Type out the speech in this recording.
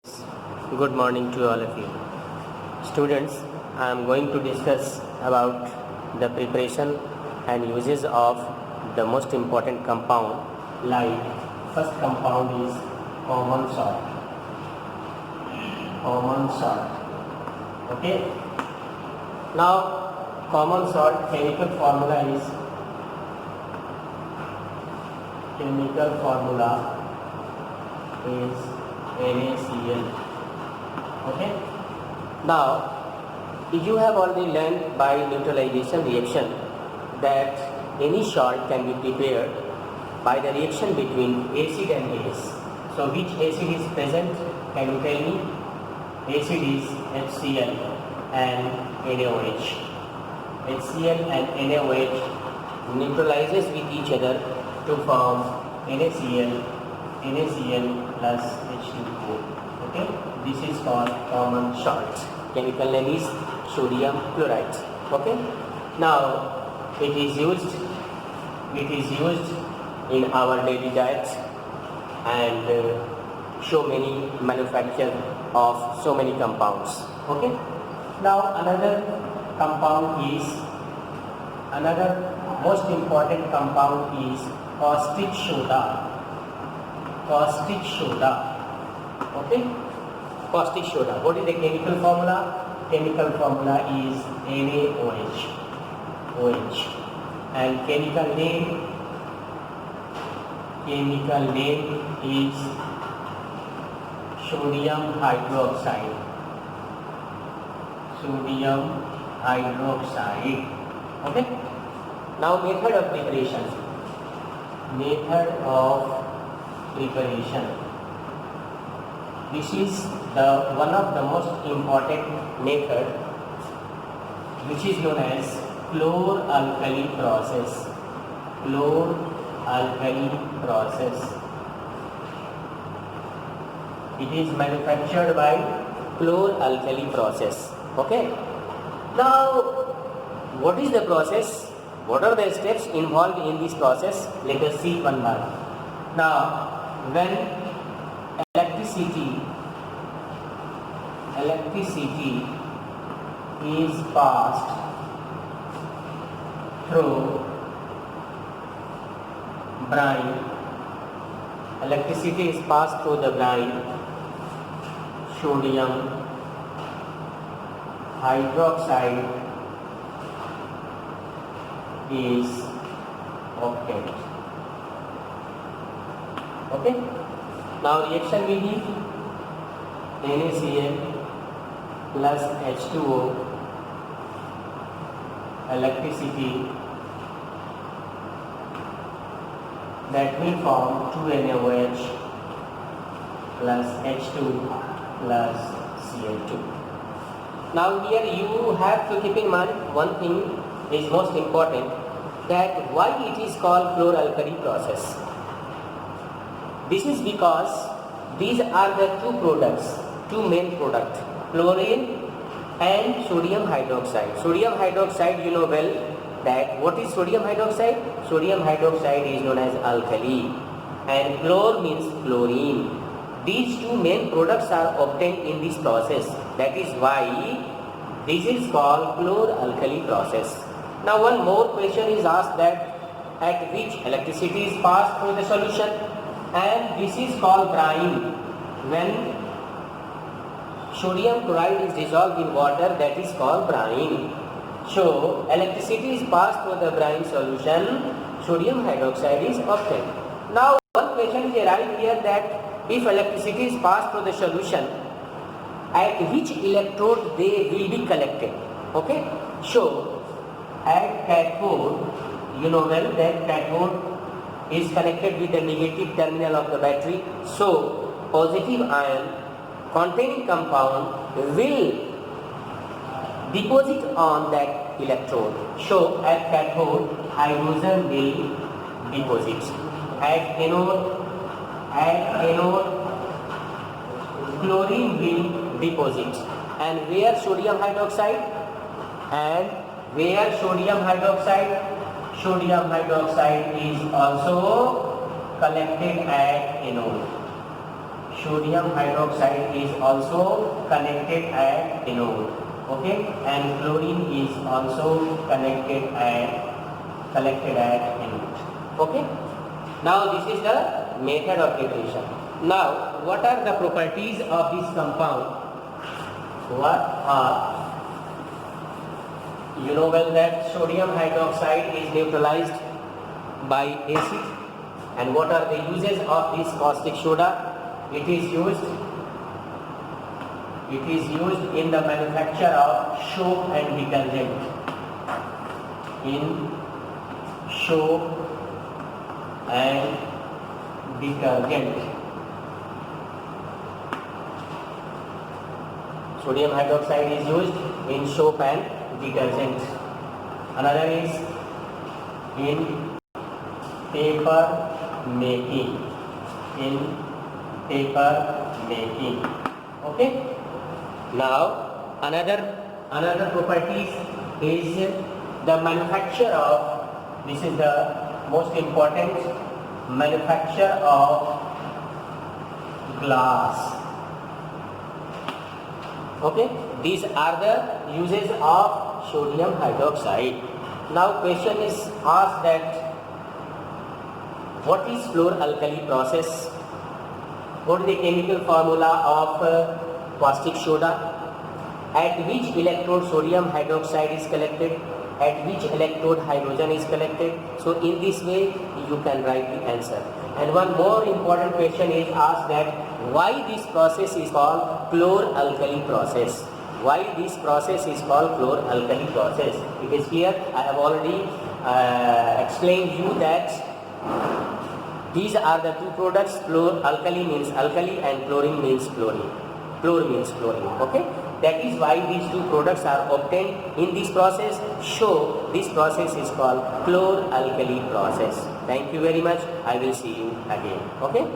Good morning to all of you. Students, I am going to discuss about the preparation and uses of the most important compound. Like first compound is common salt. Common salt. Okay. Now common salt chemical formula is NaCl. Okay. Now you have already learned by neutralization reaction that any salt can be prepared by the reaction between acid and base. So which acid is present? Can you tell me? Acid is HCl and NaOH. HCl and NaOH neutralizes with each other to form NaCl plus H2O. Okay, this is called common salt. Chemical name is sodium chloride. Okay, now it is used in our daily diet and so many manufacture of so many compounds. Okay, now another most important compound is caustic soda. Okay, caustic soda. What is the chemical formula? Chemical formula is NaOH. And chemical name is sodium hydroxide. Okay. Now method of preparation. This is one of the most important method, which is known as chlor-alkali process. It is manufactured by chlor-alkali process. Okay. Now, what is the process? What are the steps involved in this process? Let us see one by one. Now, when electricity is passed through brine, sodium hydroxide is obtained. Okay. Now reaction will be NaCl plus H2O, electricity, that will form 2NaOH plus H2 plus Cl2. Now here you have to keep in mind one thing is most important, that why it is called chlor-alkali process. This is because these are the two main products, chlorine and sodium hydroxide. Sodium hydroxide, you know well that what is sodium hydroxide? Sodium hydroxide is known as alkali and chlor means chlorine. These two main products are obtained in this process. That is why this is called chlor-alkali process. Now one more question is asked, that at which electricity is passed through the solution, and this is called brine. When sodium chloride is dissolved in water, that is called brine. So electricity is passed through the brine solution, sodium hydroxide is obtained. Now one question is arrived here, that if electricity is passed through the solution, at which electrode they will be collected. Okay, so at cathode, you know well that cathode is connected with the negative terminal of the battery. So positive ion containing compound will deposit on that electrode. So at cathode, hydrogen will deposit. At anode, chlorine will deposit. And where sodium hydroxide? Sodium hydroxide is also collected at anode. sodium hydroxide is also connected at anode, okay, and chlorine is also collected at anode, okay. Now this is the method of preparation. Now what are the properties of this compound? What are, you know well that sodium hydroxide is neutralized by acid. And what are the uses of this caustic soda? It is used in the manufacture of soap and detergent. In soap and detergent. Sodium hydroxide is used in soap and detergent. Another is in paper making. Okay. Now another properties is the manufacture of, this is the most important, manufacture of glass. Okay, these are the uses of sodium hydroxide. Now question is asked that what is fluoralkali process? What is the chemical formula of caustic soda? At which electrode sodium hydroxide is collected? At which electrode hydrogen is collected? So in this way you can write the answer. And one more important question is asked that why this process is called chloralkali process? Why this process is called chloralkali process? It is clear. I have already explained you that these are the two products. Alkali means alkali and chlorine means chlorine. Chlor means chlorine. Okay. That is why these two products are obtained in this process. So this process is called chloralkali process. Thank you very much. I will see you again. Okay.